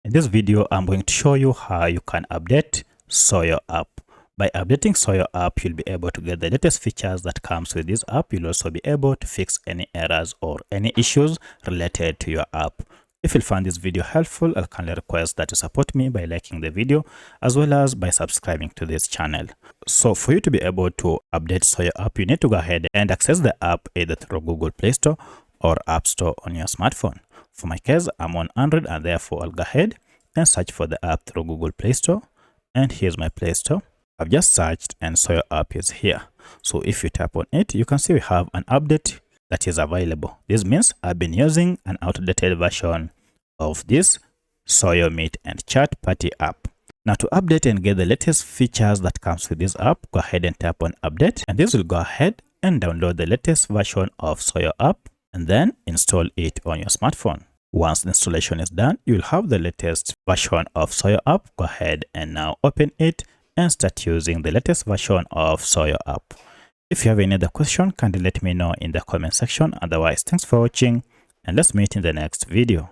In this video, I'm going to show you how you can update Soyo app. By updating Soyo app, you'll be able to get the latest features that comes with this app. You'll also be able to fix any errors or any issues related to your app. If you find this video helpful, I'll kindly request that you support me by liking the video as well as by subscribing to this channel. So for you to be able to update Soyo app, you need to go ahead and access the app either through Google Play Store or App Store on your smartphone. For my case, I'm on Android, and therefore I'll go ahead and search for the app through Google Play Store. And here's my Play Store. I've just searched and Soyo app is here. So if you tap on it, you can see we have an update that is available. This means I've been using an outdated version of this Soyo Meet and Chat Party app. Now to update and get the latest features that comes with this app, go ahead and tap on update, and this will go ahead and download the latest version of Soyo app and then install it on your smartphone. Once the installation is done, you'll have the latest version of Soyo app. Go ahead and now open it and start using the latest version of Soyo app. If you have any other question, kindly let me know in the comment section. Otherwise, thanks for watching and let's meet in the next video.